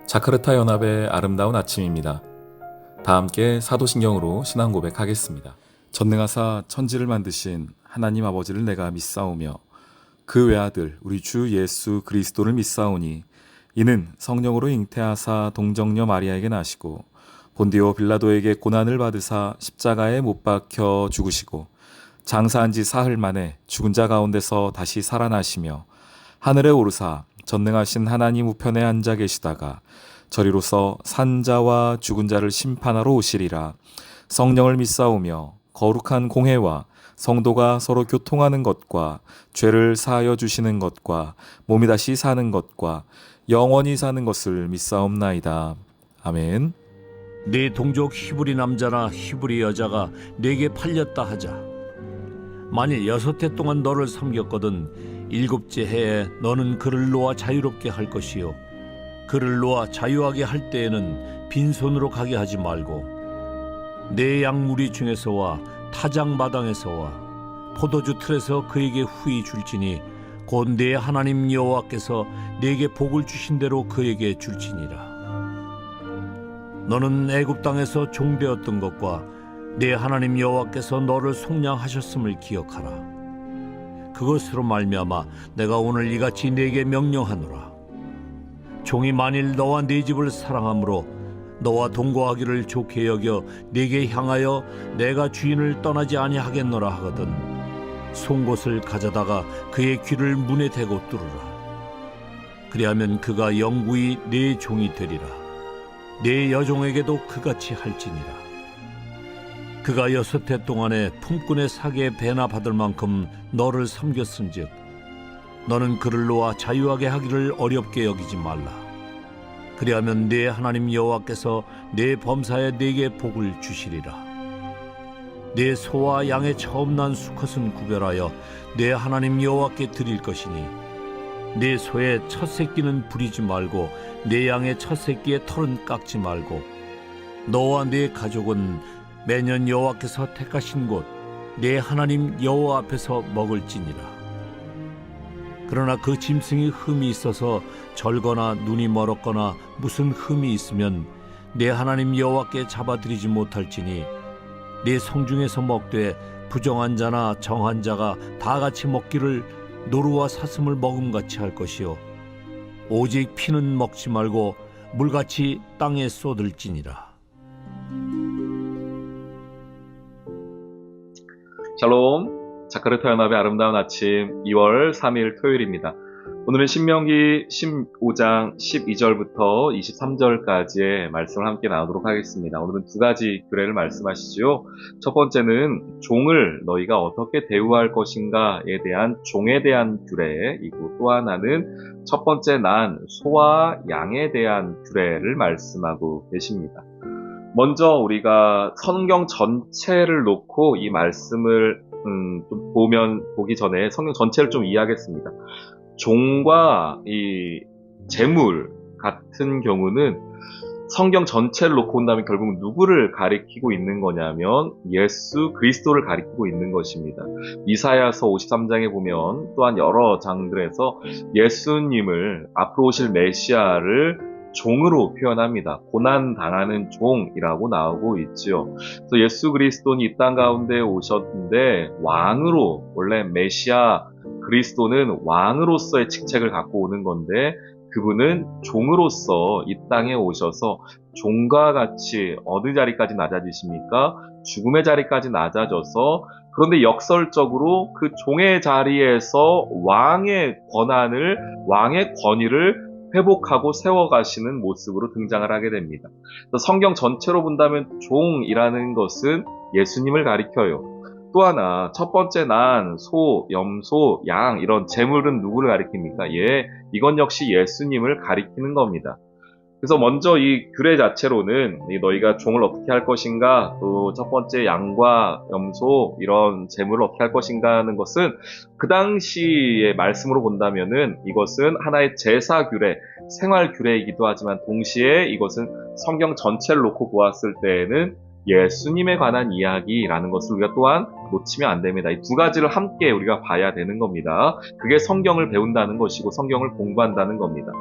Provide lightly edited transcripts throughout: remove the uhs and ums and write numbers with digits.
자카르타 연합의 아름다운 아침입니다. 다 함께 사도신경으로 신앙 고백하겠습니다. 전능하사 천지를 만드신 하나님 아버지를 내가 믿사오며 그 외아들 우리 주 예수 그리스도를 믿사오니 이는 성령으로 잉태하사 동정녀 마리아에게 나시고 본디오 빌라도에게 고난을 받으사 십자가에 못 박혀 죽으시고 장사한 지 사흘 만에 죽은 자 가운데서 다시 살아나시며 하늘에 오르사 전능하신 하나님 우편에 앉아 계시다가 저리로서 산자와 죽은 자를 심판하러 오시리라. 성령을 믿사오며 거룩한 공회와 성도가 서로 교통하는 것과 죄를 사하여 주시는 것과 몸이 다시 사는 것과 영원히 사는 것을 믿사옵나이다. 아멘. 네 동족 히브리 남자나 히브리 여자가 네게 팔렸다 하자. 만일 6해 동안 너를 섬겼거든 7째 해에 너는 그를 놓아 자유롭게 할 것이요 그를 놓아 자유하게 할 때에는 빈손으로 가게 하지 말고 네 양무리 중에서와 타작 마당에서와 포도주 틀에서 그에게 후히 줄지니 곧 네 하나님 여호와께서 네게 복을 주신 대로 그에게 줄지니라. 너는 애굽 땅에서 종되었던 것과 네 하나님 여호와께서 너를 속량하셨음을 기억하라. 그것으로 말미암아 내가 오늘 이같이 네게 명령하노라. 종이 만일 너와 네 집을 사랑함으로 너와 동거하기를 좋게 여겨 네게 향하여 내가 주인을 떠나지 아니하겠노라 하거든 송곳을 가져다가 그의 귀를 문에 대고 뚫으라. 그리하면 그가 영구히 네 종이 되리라. 네 여종에게도 그같이 할지니라. 그가 6해 동안에 품꾼의 사기에 배나 받을 만큼 너를 섬겼은즉 너는 그를 놓아 자유하게 하기를 어렵게 여기지 말라. 그리하면 네 하나님 여호와께서 네 범사에 네게 복을 주시리라. 네 소와 양의 처음 난 수컷은 구별하여 네 하나님 여호와께 드릴 것이니 네 소의 첫 새끼는 부리지 말고 네 양의 첫 새끼의 털은 깎지 말고 너와 네 가족은 매년 여호와께서 택하신 곳 네 하나님 여호와 앞에서 먹을지니라. 그러나 그 짐승이 흠이 있어서 절거나 눈이 멀었거나 무슨 흠이 있으면 네 하나님 여호와께 잡아드리지 못할지니 네 성중에서 먹되 부정한 자나 정한 자가 다 같이 먹기를 노루와 사슴을 먹음같이 할 것이요 오직 피는 먹지 말고 물같이 땅에 쏟을지니라. 샬롬, 자카르타 연합의 아름다운 아침 2월 3일 토요일입니다. 오늘은 신명기 15장 12절부터 23절까지의 말씀을 함께 나누도록 하겠습니다. 오늘은 두 가지 규례를 말씀하시죠. 첫 번째는 종을 너희가 어떻게 대우할 것인가에 대한 종에 대한 규례이고 또 하나는 첫 번째 난 소와 양에 대한 규례를 말씀하고 계십니다. 먼저 우리가 성경 전체를 놓고 이 말씀을 좀 보기 전에 성경 전체를 좀 이해하겠습니다. 종과 이 재물 같은 경우는 성경 전체를 놓고 본다면 결국 누구를 가리키고 있는 거냐면 예수 그리스도를 가리키고 있는 것입니다. 이사야서 53장에 보면 또한 여러 장들에서 예수님을 앞으로 오실 메시아를 종으로 표현합니다. 고난당하는 종이라고 나오고 있지요. 그래서 예수 그리스도는 이 땅 가운데 오셨는데 왕으로, 원래 메시아 그리스도는 왕으로서의 직책을 갖고 오는 건데 그분은 종으로서 이 땅에 오셔서 종과 같이 어느 자리까지 낮아지십니까? 죽음의 자리까지 낮아져서 그런데 역설적으로 그 종의 자리에서 왕의 권한을, 왕의 권위를 회복하고 세워가시는 모습으로 등장을 하게 됩니다. 성경 전체로 본다면 종이라는 것은 예수님을 가리켜요. 또 하나, 첫 번째 난, 소, 염소, 양 이런 재물은 누구를 가리킵니까? 이건 역시 예수님을 가리키는 겁니다. 그래서 먼저 이 규례 자체로는 너희가 종을 어떻게 할 것인가, 또 첫 번째 양과 염소 이런 재물을 어떻게 할 것인가 하는 것은 그 당시의 말씀으로 본다면은 이것은 하나의 제사 규례, 생활 규례이기도 하지만 동시에 이것은 성경 전체를 놓고 보았을 때에는 예수님에 관한 이야기라는 것을 우리가 또한 놓치면 안 됩니다. 이 두 가지를 함께 우리가 봐야 되는 겁니다. 그게 성경을 배운다는 것이고 성경을 공부한다는 겁니다.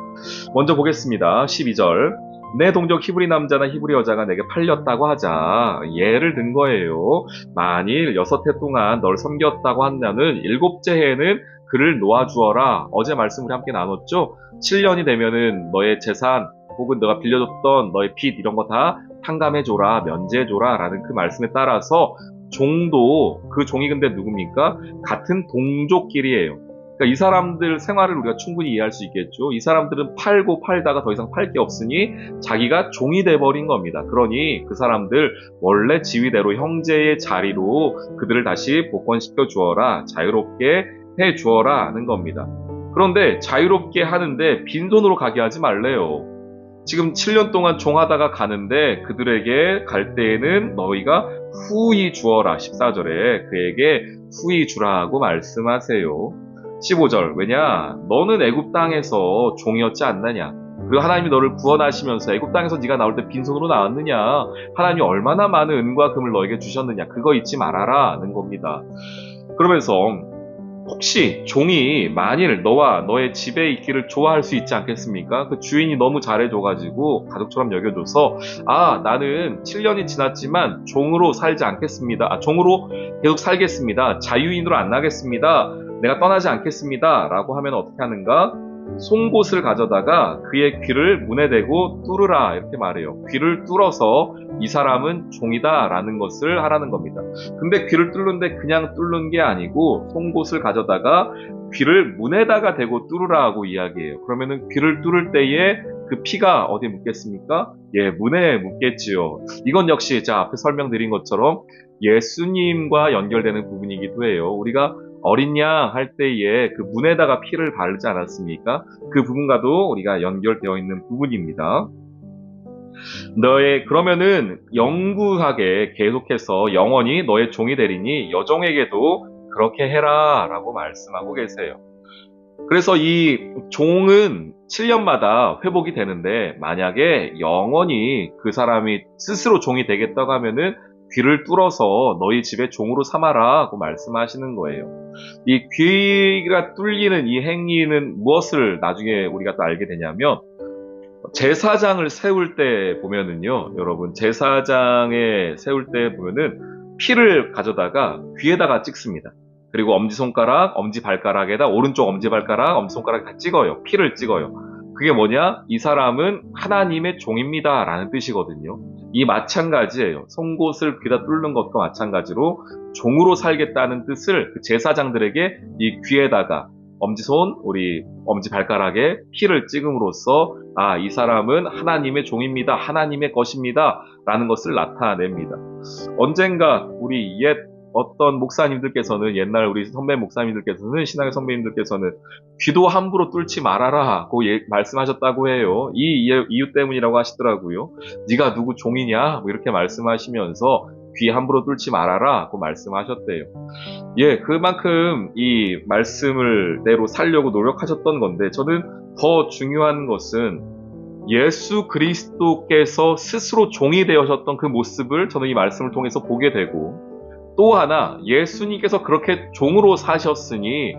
먼저 보겠습니다. 12절. 내 동족 히브리 남자나 히브리 여자가 내게 팔렸다고 하자. 예를 든 거예요. 만일 6해 동안 널 섬겼다고 한다면 7째 해에는 그를 놓아주어라. 어제 말씀 우리 함께 나눴죠? 7년이 되면은 너의 재산 혹은 너가 빌려줬던 너의 빚 이런 거 다 탕감해줘라, 면제해줘라 라는 그 말씀에 따라서 종도, 그 종이 근데 누굽니까? 같은 동족끼리예요. 그러니까 이 사람들 생활을 우리가 충분히 이해할 수 있겠죠. 이 사람들은 팔고 팔다가 더 이상 팔 게 없으니 자기가 종이 돼버린 겁니다. 그러니 그 사람들 원래 지위대로 형제의 자리로 그들을 다시 복권시켜 주어라, 자유롭게 해 주어라 하는 겁니다. 그런데 자유롭게 하는데 빈손으로 가게 하지 말래요. 지금 7년 동안 종하다가 가는데 그들에게 갈 때에는 너희가 후히 주어라. 14절에 그에게 후히 주라고 말씀하세요. 15절. 왜냐? 너는 애굽 땅에서 종이었지 않느냐? 그리고 하나님이 너를 구원하시면서 애굽 땅에서 네가 나올 때 빈손으로 나왔느냐? 하나님이 얼마나 많은 은과 금을 너에게 주셨느냐? 그거 잊지 말아라는 겁니다. 그러면서 혹시 종이 만일 너와 너의 집에 있기를 좋아할 수 있지 않겠습니까? 그 주인이 너무 잘해줘가지고 가족처럼 여겨줘서 나는 7년이 지났지만 종으로 살지 않겠습니다. 종으로 계속 살겠습니다. 자유인으로 안 나겠습니다. 내가 떠나지 않겠습니다. 라고 하면 어떻게 하는가? 송곳을 가져다가 그의 귀를 문에 대고 뚫으라 이렇게 말해요. 귀를 뚫어서 이 사람은 종이다 라는 것을 하라는 겁니다. 근데 귀를 뚫는데 그냥 뚫는 게 아니고 송곳을 가져다가 귀를 문에다가 대고 뚫으라고 이야기해요. 그러면은 귀를 뚫을 때에 그 피가 어디에 묻겠습니까? 예, 문에 묻겠지요. 이건 역시 제가 앞에 설명드린 것처럼 예수님과 연결되는 부분이기도 해요. 우리가 어린 양 할 때에 그 문에다가 피를 바르지 않았습니까? 그 부분과도 우리가 연결되어 있는 부분입니다. 그러면은 영구하게 계속해서 영원히 너의 종이 되리니 여종에게도 그렇게 해라 라고 말씀하고 계세요. 그래서 이 종은 7년마다 회복이 되는데 만약에 영원히 그 사람이 스스로 종이 되겠다고 하면은 귀를 뚫어서 너희 집에 종으로 삼아라 하고 말씀하시는 거예요. 이 귀가 뚫리는 이 행위는 무엇을 나중에 우리가 또 알게 되냐면 제사장을 세울 때 보면은요, 여러분 제사장에 세울 때 보면은 피를 가져다가 귀에다가 찍습니다. 그리고 엄지손가락, 엄지발가락에다 오른쪽 엄지발가락, 엄지손가락 다 찍어요. 피를 찍어요. 그게 뭐냐? 이 사람은 하나님의 종입니다 라는 뜻이거든요. 이 마찬가지예요. 송곳을 귀에다 뚫는 것과 마찬가지로 종으로 살겠다는 뜻을 그 제사장들에게 이 귀에다가 엄지손, 우리 엄지발가락에 피를 찍음으로써 이 사람은 하나님의 종입니다. 하나님의 것입니다. 라는 것을 나타냅니다. 언젠가 우리 어떤 목사님들께서는 옛날 우리 선배 목사님들께서는 신학의 선배님들께서는 귀도 함부로 뚫지 말아라고 말씀하셨다고 해요. 이 이유 때문이라고 하시더라고요. 네가 누구 종이냐? 뭐 이렇게 말씀하시면서 귀 함부로 뚫지 말아라고 말씀하셨대요. 그만큼 이 말씀을 대로 살려고 노력하셨던 건데 저는 더 중요한 것은 예수 그리스도께서 스스로 종이 되어셨던 그 모습을 저는 이 말씀을 통해서 보게 되고 또 하나 예수님께서 그렇게 종으로 사셨으니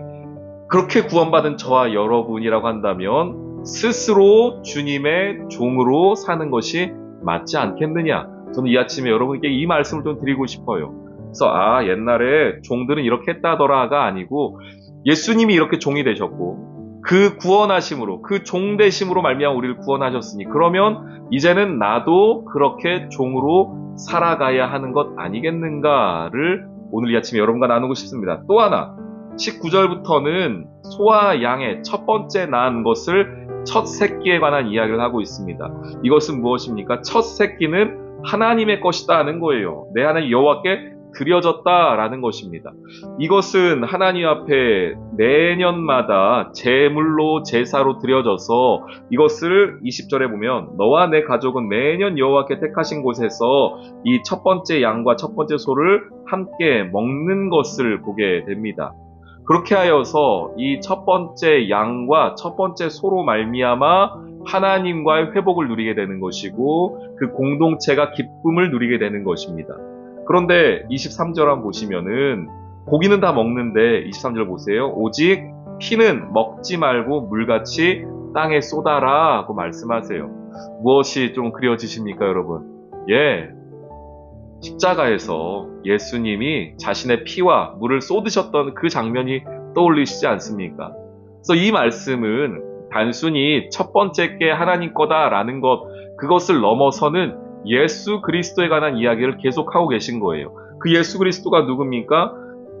그렇게 구원받은 저와 여러분이라고 한다면 스스로 주님의 종으로 사는 것이 맞지 않겠느냐. 저는 이 아침에 여러분께 이 말씀을 좀 드리고 싶어요. 그래서 옛날에 종들은 이렇게 했다더라가 아니고 예수님이 이렇게 종이 되셨고 그 구원하심으로 그 종되심으로 말미암아 우리를 구원하셨으니 그러면 이제는 나도 그렇게 종으로 살아가야 하는 것 아니겠는가를 오늘 이 아침에 여러분과 나누고 싶습니다. 또 하나 19절부터는 소와 양의 첫 번째 낳은 것을 첫 새끼에 관한 이야기를 하고 있습니다. 이것은 무엇입니까? 첫 새끼는 하나님의 것이다 하는 거예요. 내 하나님 여호와께 드려졌다라는 것입니다. 이것은 하나님 앞에 내년마다 제물로 제사로 드려져서 이것을 20절에 보면 너와 내 가족은 매년 여호와께 택하신 곳에서 이 첫 번째 양과 첫 번째 소를 함께 먹는 것을 보게 됩니다. 그렇게 하여서 이 첫 번째 양과 첫 번째 소로 말미암아 하나님과의 회복을 누리게 되는 것이고 그 공동체가 기쁨을 누리게 되는 것입니다. 그런데 23절 한번 보시면은 고기는 다 먹는데 23절 보세요. 오직 피는 먹지 말고 물같이 땅에 쏟아라 하고 말씀하세요. 무엇이 좀 그려지십니까, 여러분? 십자가에서 예수님이 자신의 피와 물을 쏟으셨던 그 장면이 떠올리시지 않습니까? 그래서 이 말씀은 단순히 첫 번째 게 하나님 거다라는 것, 그것을 넘어서는 예수 그리스도에 관한 이야기를 계속하고 계신 거예요. 그 예수 그리스도가 누굽니까?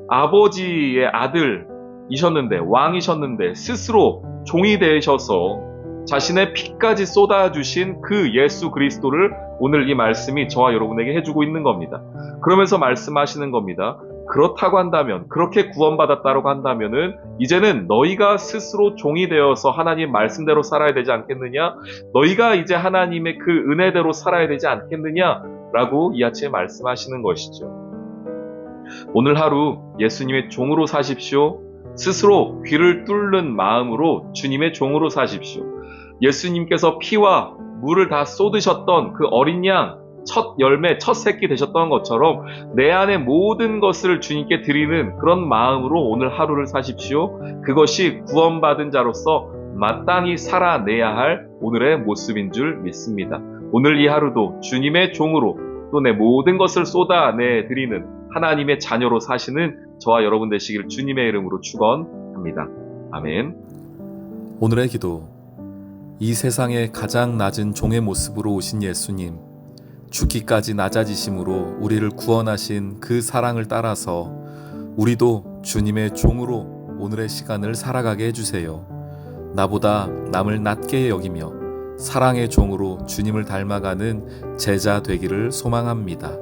아버지의 아들이셨는데, 왕이셨는데, 스스로 종이 되셔서 자신의 피까지 쏟아주신 그 예수 그리스도를 오늘 이 말씀이 저와 여러분에게 해주고 있는 겁니다. 그러면서 말씀하시는 겁니다. 그렇다고 한다면, 그렇게 구원받았다고 한다면은 이제는 너희가 스스로 종이 되어서 하나님 말씀대로 살아야 되지 않겠느냐? 너희가 이제 하나님의 그 은혜대로 살아야 되지 않겠느냐? 라고 이 아침에 말씀하시는 것이죠. 오늘 하루 예수님의 종으로 사십시오. 스스로 귀를 뚫는 마음으로 주님의 종으로 사십시오. 예수님께서 피와 물을 다 쏟으셨던 그 어린 양, 첫 열매, 첫 새끼 되셨던 것처럼 내 안의 모든 것을 주님께 드리는 그런 마음으로 오늘 하루를 사십시오. 그것이 구원받은 자로서 마땅히 살아내야 할 오늘의 모습인 줄 믿습니다. 오늘 이 하루도 주님의 종으로 또 내 모든 것을 쏟아내 드리는 하나님의 자녀로 사시는 저와 여러분 되시길 주님의 이름으로 축원합니다. 아멘. 오늘의 기도. 이 세상의 가장 낮은 종의 모습으로 오신 예수님, 죽기까지 낮아지심으로 우리를 구원하신 그 사랑을 따라서 우리도 주님의 종으로 오늘의 시간을 살아가게 해주세요. 나보다 남을 낮게 여기며 사랑의 종으로 주님을 닮아가는 제자 되기를 소망합니다.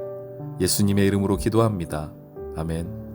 예수님의 이름으로 기도합니다. 아멘.